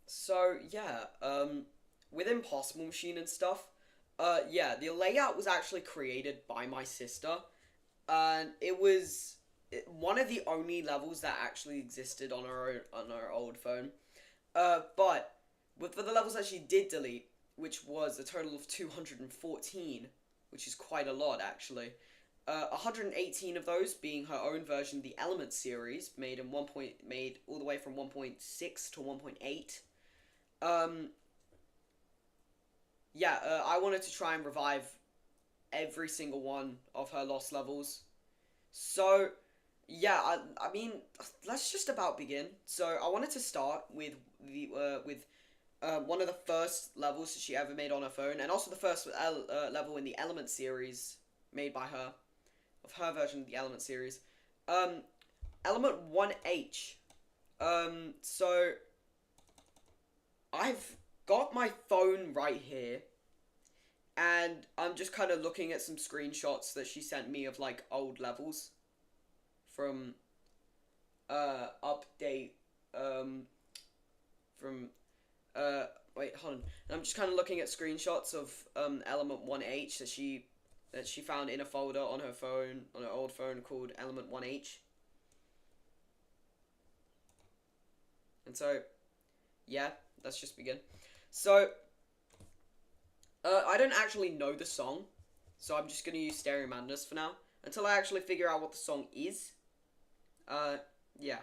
So yeah, with Impossible Machine and stuff, yeah, the layout was actually created by my sister, and it was one of the only levels that actually existed on her old phone. But with for the levels that she did delete, which was a total of 214, which is quite a lot actually. 118 of those being her own version of the Element series, made all the way from 1.6 to 1.8. Um, yeah, I wanted to try and revive every single one of her lost levels. So, yeah, I mean, let's just about begin. So, I wanted to start with one of the first levels she ever made on her phone, and also the first level in the Element series made by her, of her version of the Element series. Um, Element 1H. So I've got my phone right here, and I'm just kind of looking at some screenshots that she sent me of like old levels from update from wait, hold on. And I'm just kind of looking at screenshots of Element 1H that she found in a folder on her phone, on her old phone, called Element 1H. And so, yeah, let's just begin. So, I don't actually know the song, so I'm just gonna use Stereo Madness for now until I actually figure out what the song is. Yeah.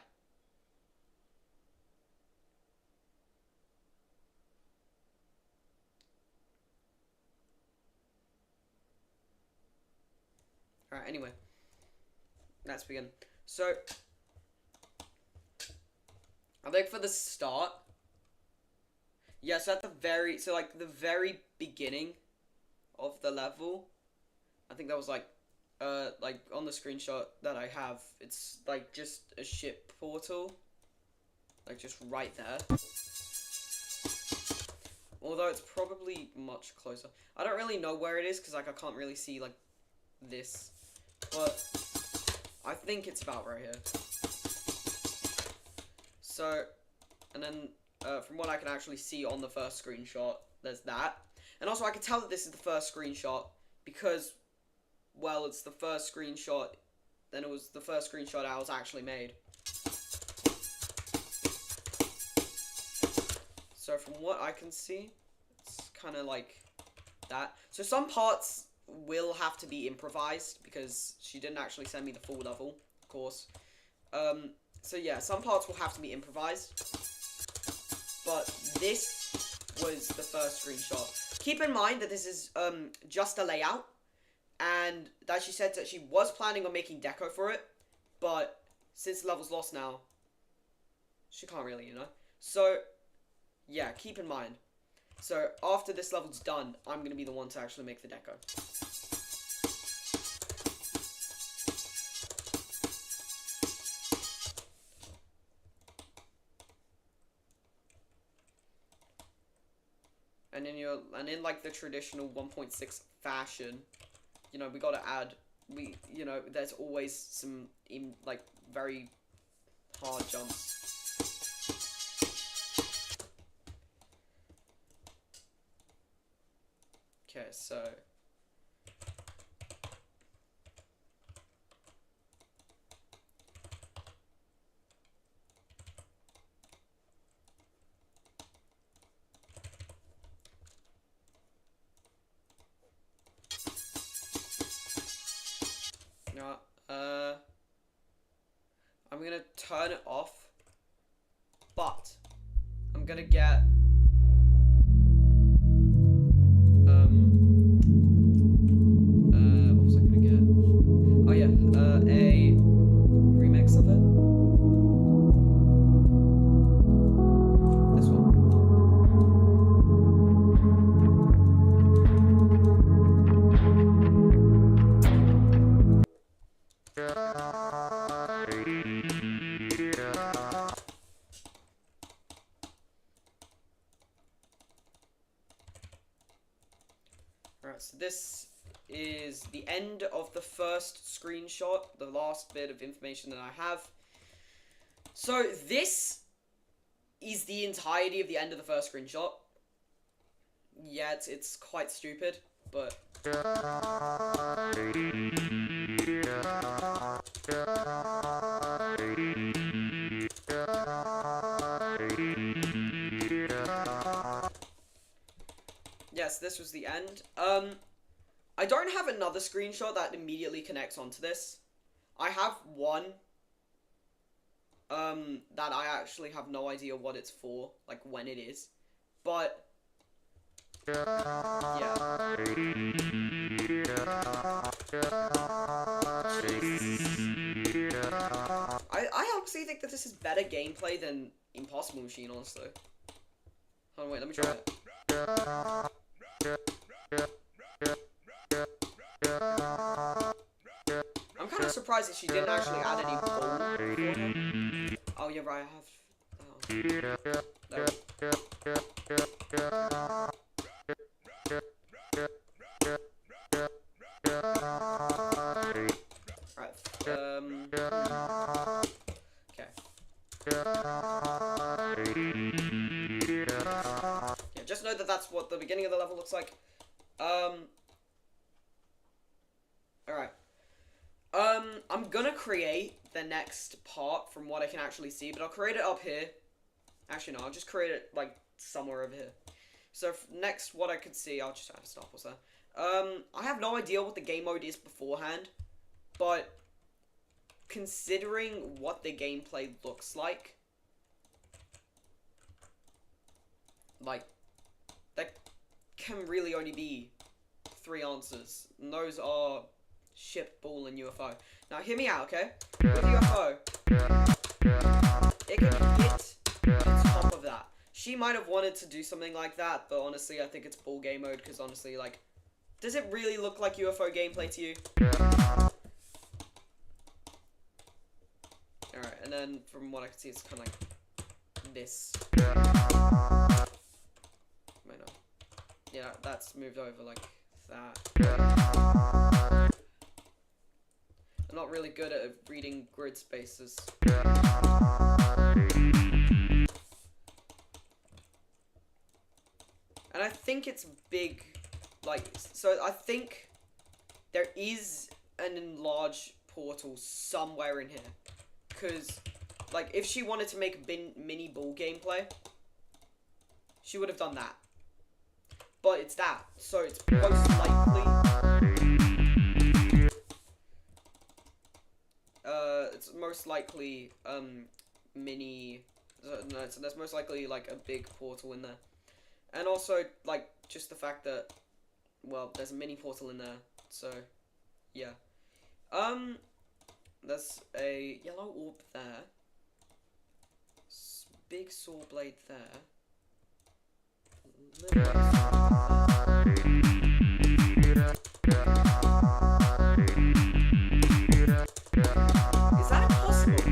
Alright, anyway, let's begin. So, I think for the start, yeah, so like the very beginning of the level, I think that was like on the screenshot that I have, it's like just a ship portal, like just right there. Although it's probably much closer. I don't really know where it is because like I can't really see like this, but I think it's about right here. So, and then from what I can actually see on the first screenshot, there's that. And also I can tell that this is the first screenshot because, well, it's the first screenshot, then it was the first screenshot I was actually made. So from what I can see, it's kind of like that. So some parts will have to be improvised because she didn't actually send me the full level, of course. So yeah, some parts will have to be improvised. But this was the first screenshot. Keep in mind that this is just a layout, and that she said that she was planning on making deco for it, but since the level's lost now, she can't really, you know. So yeah, keep in mind. So after this level's done, I'm gonna be the one to actually make the deco. And in like the traditional 1.6 fashion, you know, we gotta add, you know, there's always some like very hard jumps. Okay, so now, I'm gonna turn it off, but I'm gonna get what was I gonna get? Oh yeah, a remix of it. This one. Alright, so this is the end of the first screenshot, the last bit of information that I have. So this is the entirety of the end of the first screenshot. Yeah, it's quite stupid, but... Yes, this was the end. I don't have another screenshot that immediately connects onto this. I have one, that I actually have no idea what it's for, like when it is, but, yeah. I honestly think that this is better gameplay than Impossible Machine, honestly. Hold on, wait, let me try it. I'm kind of surprised that she didn't actually add any bowl for him. Oh, yeah, right, I have... Oh. There Right, okay. Yeah, just know that that's what the beginning of the level looks like. Alright. I'm gonna create the next part from what I can actually see, but I'll create it up here. Actually, no, I'll just create it, like, somewhere over here. So, next, what I could see, I'll just add a stop, what's that? I have no idea what the game mode is beforehand, but considering what the gameplay looks like, there can really only be 3 answers, and those are ship, ball, and UFO. Now, hear me out, okay? With UFO, it can hit the top of that. She might have wanted to do something like that, but honestly, I think it's ball game mode, because honestly, like, does it really look like UFO gameplay to you? Alright, and then from what I can see, it's kind of like this. Wait, no. Yeah, that's moved over like that. I'm not really good at reading grid spaces. And I think it's big, like, so I think there is an enlarged portal somewhere in here. Because, like, if she wanted to make mini ball gameplay, she would have done that. But it's that, so it's most likely... it's most likely, mini... No, so there's most likely, like, a big portal in there. And also, like, just the fact that, well, there's a mini portal in there, so, yeah. There's a yellow orb there. Big saw blade there. Is that impossible?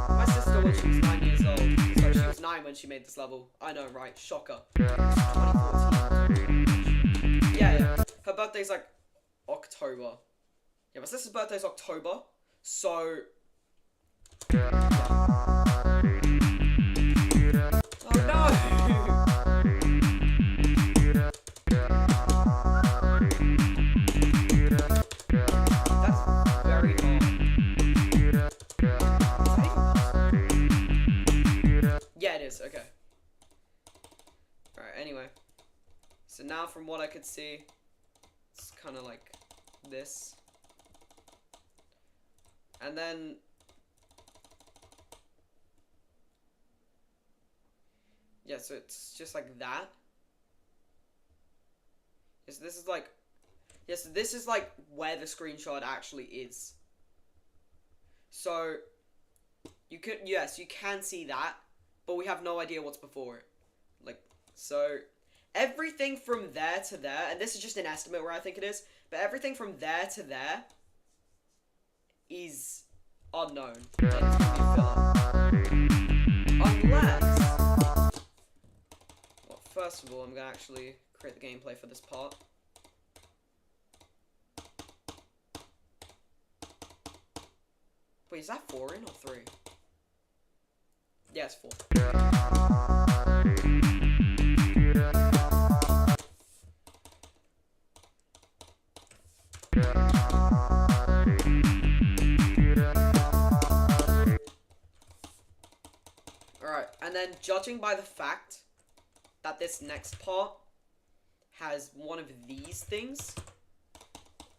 My sister, when she was 9 years old, so she was 9 when she made this level. I know, right? Shocker. 2014. Yeah, her birthday's like October. Yeah, my sister's birthday's October, so... Yeah. Oh no! That's very hard. Yeah, it is, okay. Alright, anyway. So now from what I could see, it's kind of like this. And then... yeah, so it's just like that. Yes, this is like... yes, this is like where the screenshot actually is. So, you could... yes, you can see that, but we have no idea what's before it. Like, so... everything from there to there, and this is just an estimate where I think it is, but everything from there to there is unknown. Unless... well, first of all, I'm gonna actually create the gameplay for this part. Wait, is that 4 in or 3? Yeah, it's 4. Alright, and then judging by the fact that this next part has one of these things,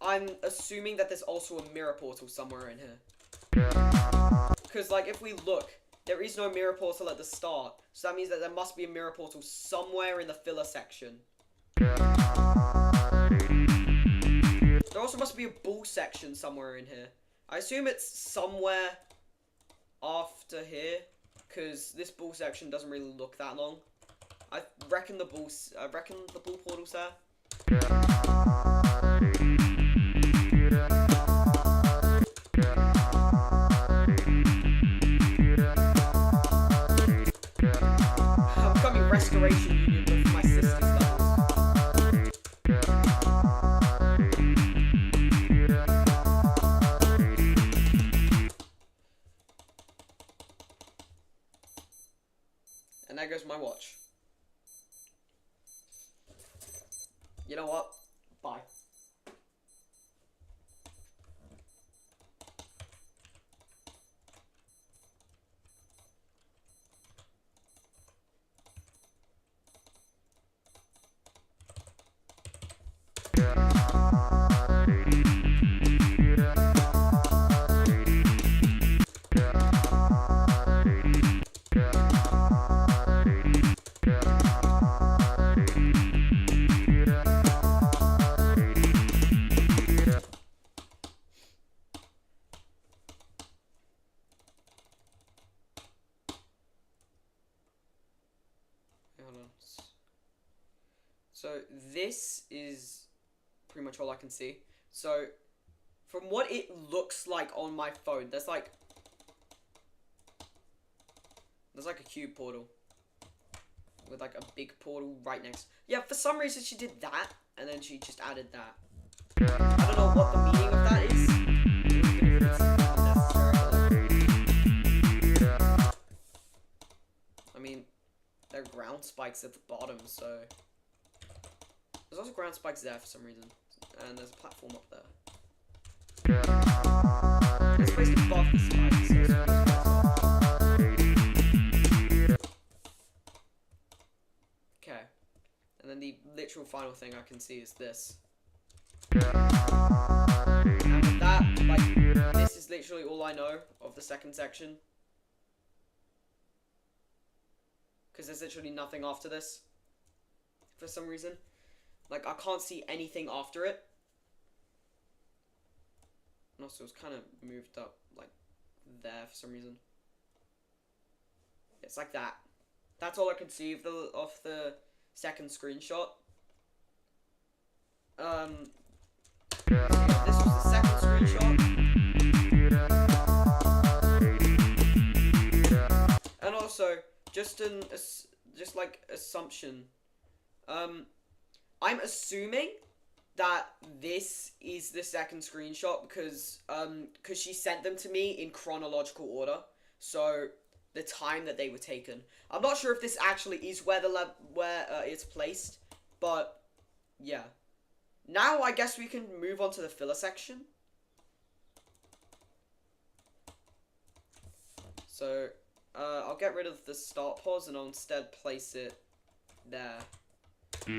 I'm assuming that there's also a mirror portal somewhere in here. Because, like, if we look, there is no mirror portal at the start, so that means that there must be a mirror portal somewhere in the filler section. There also must be a bull section somewhere in here. I assume it's somewhere after here, because this bull section doesn't really look that long. I reckon the bull portal's there. I'm becoming Restoration Union, but for my sister's levels. And there goes my watch. You know what? Bye. So this is pretty much all I can see. So from what it looks like on my phone, there's like a cube portal with like a big portal right next. Yeah, for some reason she did that and then she just added that. I don't know what the meaning of that is. I mean, there are ground spikes at the bottom, so there's also ground spikes there for some reason, and there's a platform up there. It's placed above the spikes, so okay, and then the literal final thing I can see is this. And with that, like, this is literally all I know of the second section. Because there's literally nothing after this. For some reason. Like, I can't see anything after it. And also, it's kind of moved up, like, there for some reason. It's like that. That's all I can see of the second screenshot. So yeah, this was the second screenshot. And also, just like assumption. I'm assuming that this is the second screenshot because she sent them to me in chronological order. So the time that they were taken. I'm not sure if this actually is where it's placed, but yeah. Now I guess we can move on to the filler section. So I'll get rid of the start pause and I'll instead place it there. Why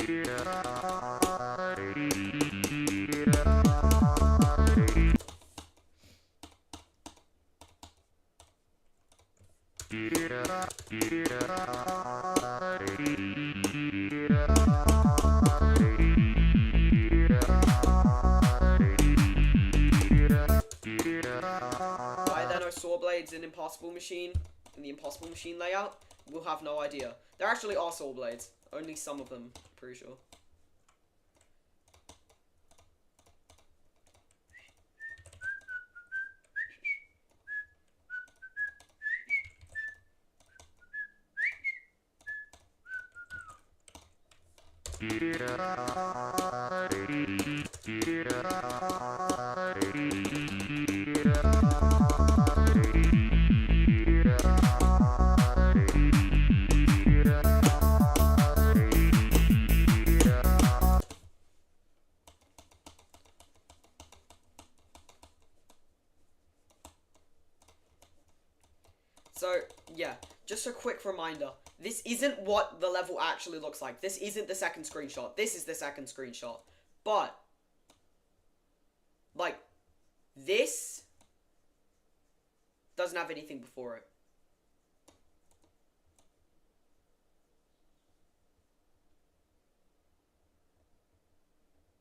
there are no saw blades in Impossible Machine, in the Impossible Machine layout? We'll have no idea. There actually are saw blades. Only some of them, pretty sure. So, yeah, just a quick reminder. This isn't what the level actually looks like. This isn't the second screenshot. This is the second screenshot. But, like, this doesn't have anything before it.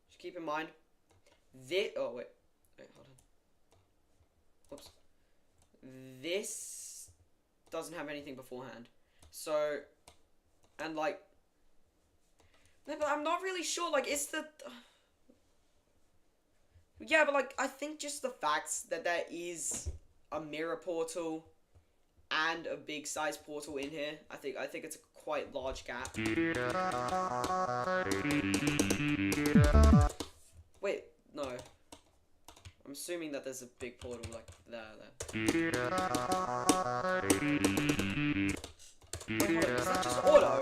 Just keep in mind, this, oh, wait, hold on. Whoops. This doesn't have anything beforehand. So, and like, no, but I'm not really sure, like, it's the, yeah, but like, I think just the facts that there is a mirror portal and a big size portal in here, I think it's a quite large gap. Wait, no. I'm assuming that there's a big portal like there. Wait, hold on, is that just auto?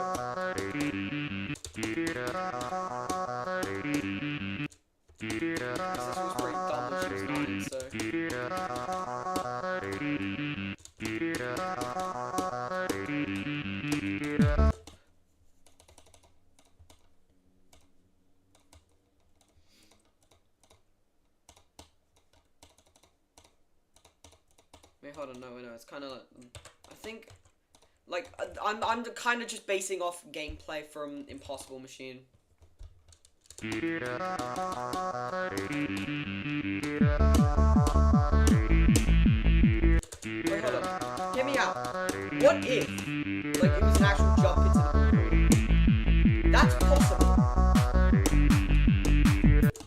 This was pretty dumb when she was 9, so. Wait, hold on, no, it's kind of, I think, like, I'm kind of just basing off gameplay from Impossible Machine. Wait, hold on, hear me out. What if, like, it was an actual jump into the ball? That's possible.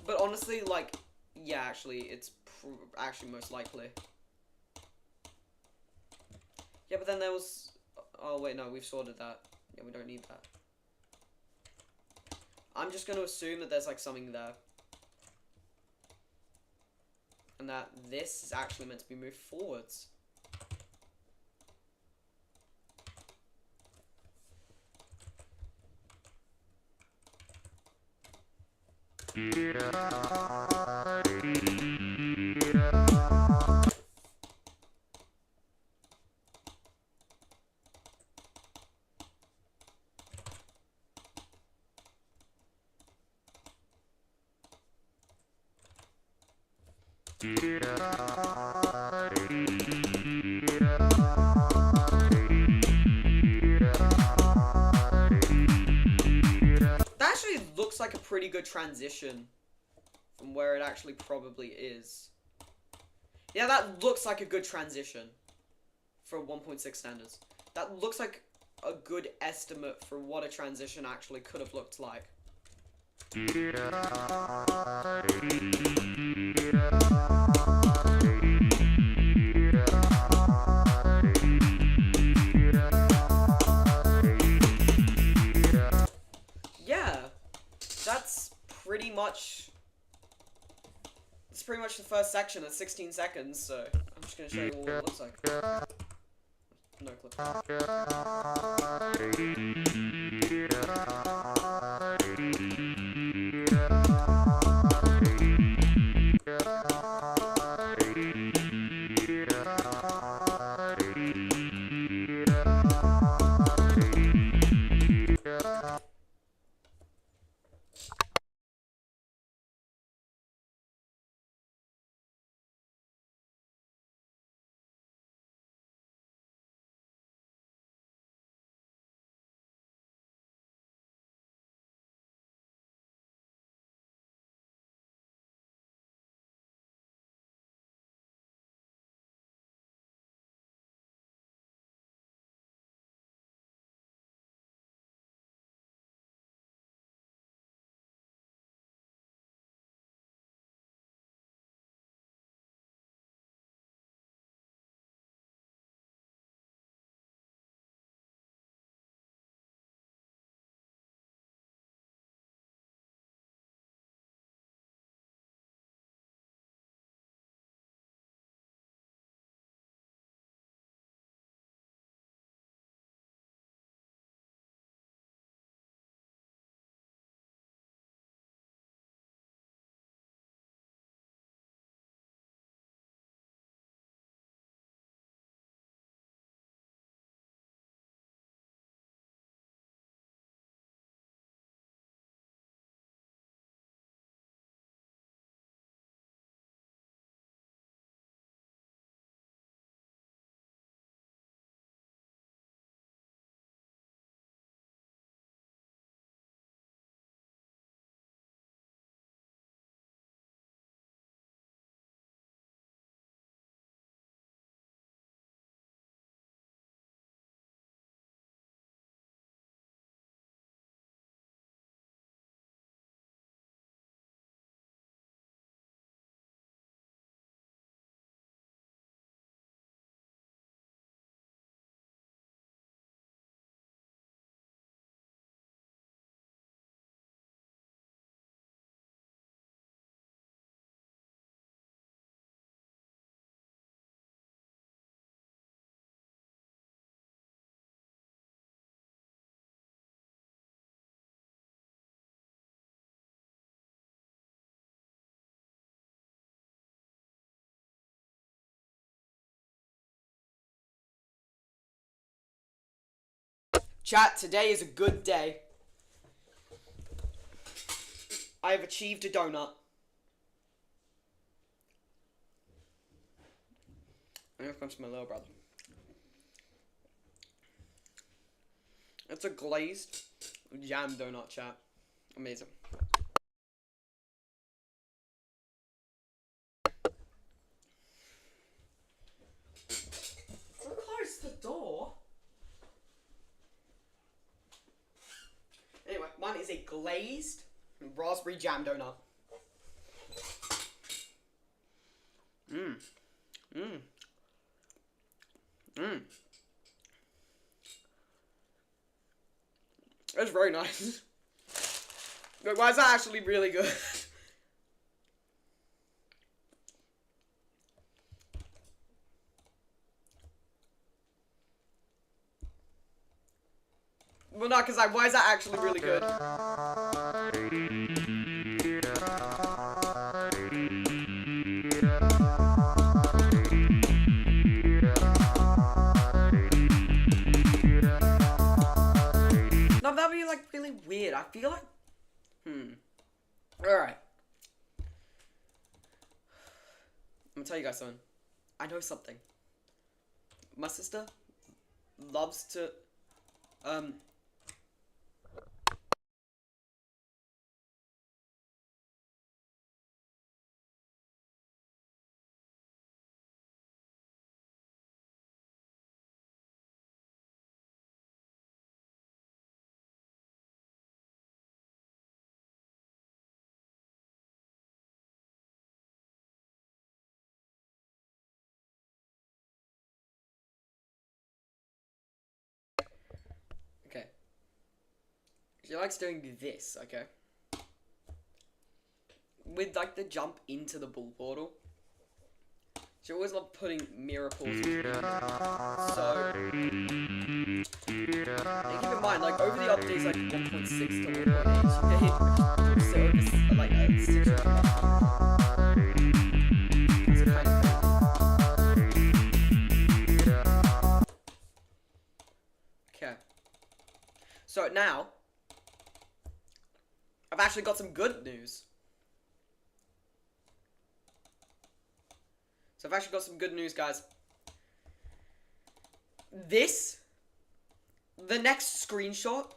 But honestly, like, yeah, actually, it's actually most likely. Yeah, but then there was... Oh, wait, no, we've sorted that. Yeah, we don't need that. I'm just going to assume that there's, like, something there. And that this is actually meant to be moved forwards. That actually looks like a pretty good transition from where it actually probably is. Yeah, that looks like a good transition for 1.6 standards. That looks like a good estimate for what a transition actually could have looked like. Yeah, that's pretty much... It's pretty much the first section at 16 seconds, so I'm just gonna show you what it looks like. No clip. Chat, today is a good day. I have achieved a donut. And here comes my little brother. It's a glazed jam donut, chat. Amazing. Close the door. Anyway, mine is a glazed raspberry jam donut. Mmm. Mmm. Mmm. It's very nice. Wait, why is that actually really good? Well, not because why is that actually really good? No, that'd be like really weird. I feel like, Alright. I'm gonna tell you guys something. I know something. My sister loves to, okay. She likes doing this, okay? With like the jump into the bull portal. She always loved putting mirror pauses. So, and keep in mind, like over the updates, like 1.6 to 1.8, she can hit so like 6. That's kind of cool. Okay. So now, I've actually got some good news. So I've actually got some good news, guys. The next screenshot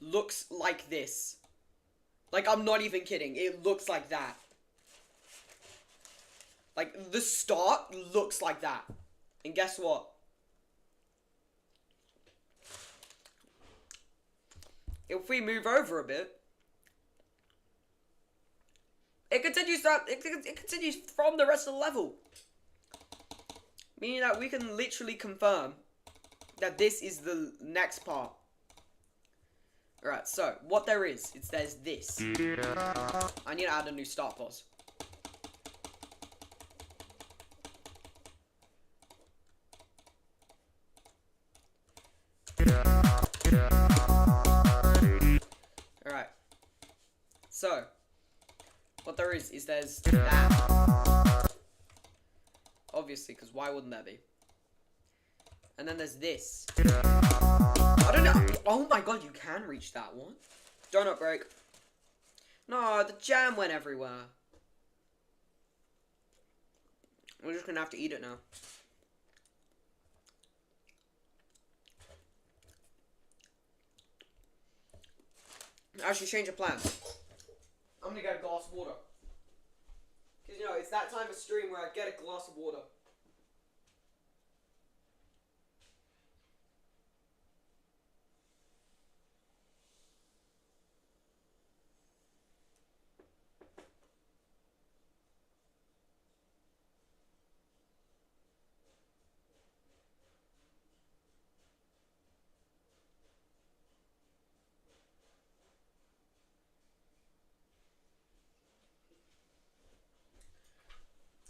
looks like this. Like, I'm not even kidding. It looks like that. Like, the start looks like that. And guess what? If we move over a bit, it continues from the rest of the level. Meaning that we can literally confirm that this is the next part. Alright, so what there's this. I need to add a new start pause. Alright. So what there's that. Obviously, because why wouldn't there be? And then there's this. I don't know. Oh my god, you can reach that one. Donut break. No, the jam went everywhere. We're just gonna have to eat it now. Actually, change of plans. I'm gonna get a glass of water. Because, you know, it's that time of stream where I get a glass of water.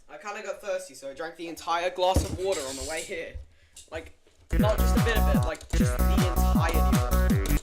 I kind of got thirsty, so I drank the entire glass of water on the way here. Like, not just a bit of it, like, just the entirety of it.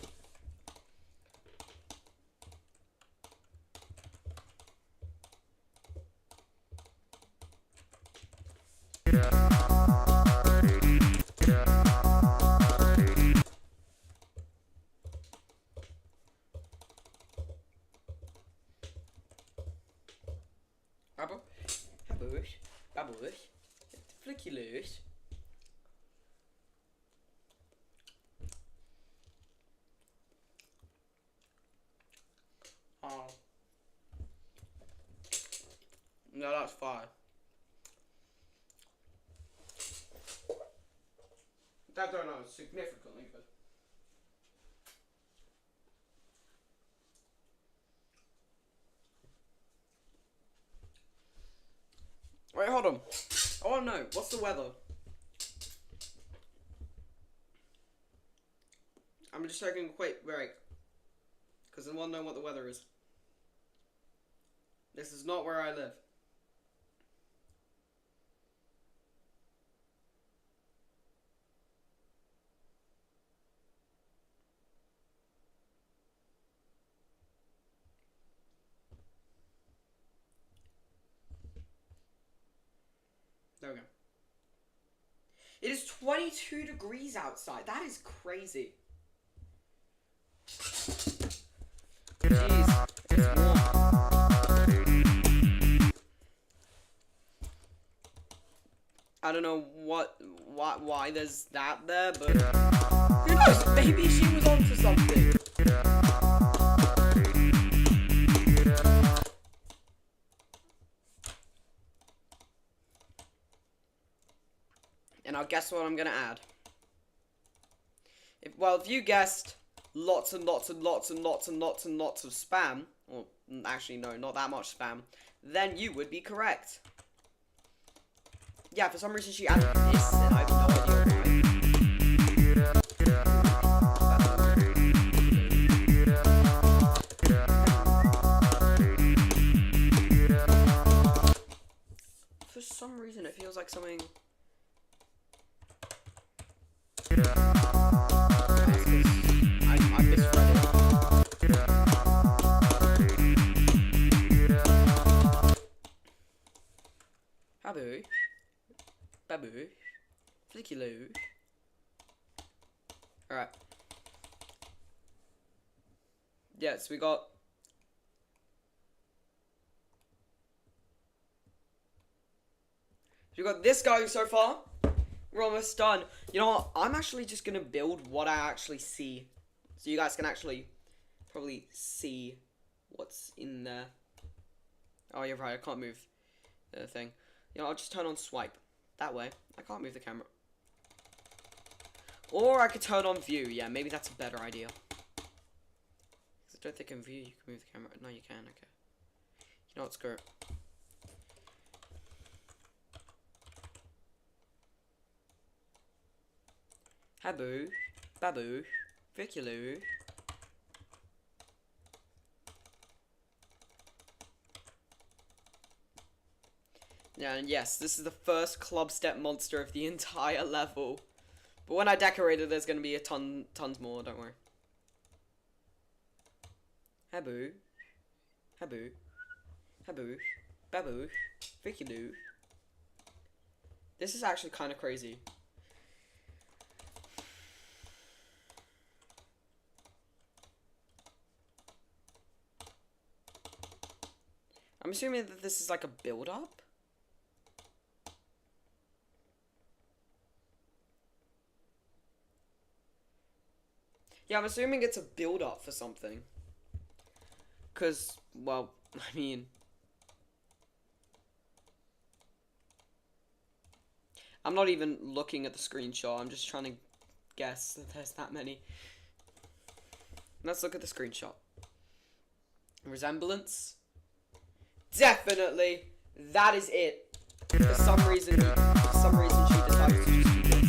No, that's fine. That donut is significantly good. Wait, hold on. I want to know, what's the weather? I'm just taking a quick break. Because I want to know what the weather is. This is not where I live. There we go. It is 22 degrees outside. That is crazy. Jeez, it's warm. I don't know why there's that there, but who knows? Maybe she was onto something. And I'll guess what I'm gonna add. If you guessed lots and lots and lots and lots and lots and lots of spam, or actually no, not that much spam, then you would be correct. Yeah, for some reason she added this, and I have no idea why. For some reason it feels like something... I misread it. Babu. Babu. Flicky-loo. Alright. Yeah, so we got... We got this going so far. We're almost done. You know what? I'm actually just gonna build what I actually see. So you guys can actually probably see what's in there. Oh, you're right. I can't move the thing. You know, I'll just turn on swipe. That way, I can't move the camera. Or I could turn on view. Yeah, maybe that's a better idea. Because I don't think in view you can move the camera. No, you can. Okay. You know what? Screw it. Habu, babu, Viculoo. Yeah, and yes, this is the first club step monster of the entire level. But when I decorate it, there's going to be tons more, don't worry. Habu, Habu, Habu, babu, Viculoo. This is actually kind of crazy. I'm assuming that this is like a build-up? Yeah, I'm assuming it's a build-up for something. Because, well, I mean... I'm not even looking at the screenshot, I'm just trying to guess that there's that many. Let's look at the screenshot. Resemblance? Definitely, that is it. For some reason she decided to just do this.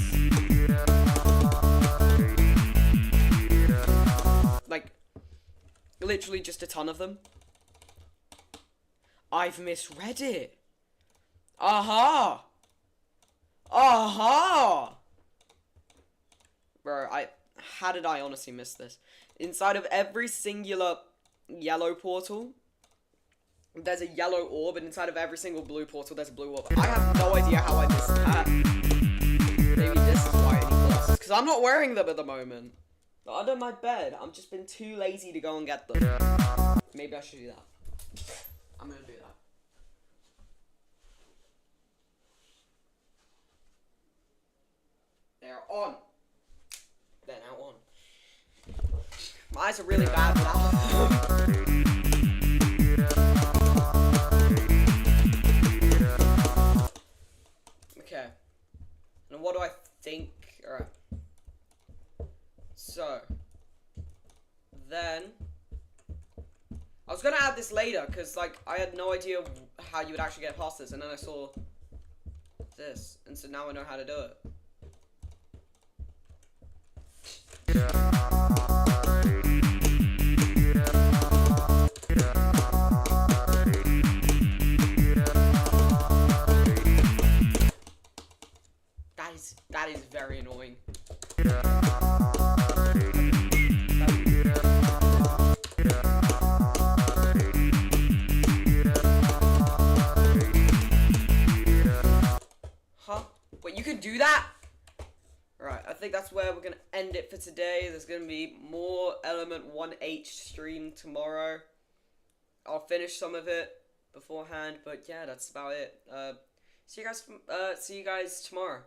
Like, literally just a ton of them. I've misread it. Aha! Aha! Bro, how did I honestly miss this? Inside of every singular yellow portal, there's a yellow orb, and inside of every single blue portal, there's a blue orb. I have no idea how I missed that. Maybe this is why I need glasses, because I'm not wearing them at the moment. They're under my bed. I've just been too lazy to go and get them. Maybe I should do that. I'm gonna do that. They're on. They're now on. My eyes are really bad without them. what do I think? Alright. So, then, I was gonna add this later, because, like, I had no idea how you would actually get past this, and then I saw this, and so now I know how to do it. That is very annoying. Huh? Wait, you can do that? Right, I think that's where we're gonna end it for today. There's gonna be more Element 1H stream tomorrow. I'll finish some of it beforehand, but yeah, that's about it. See you guys tomorrow.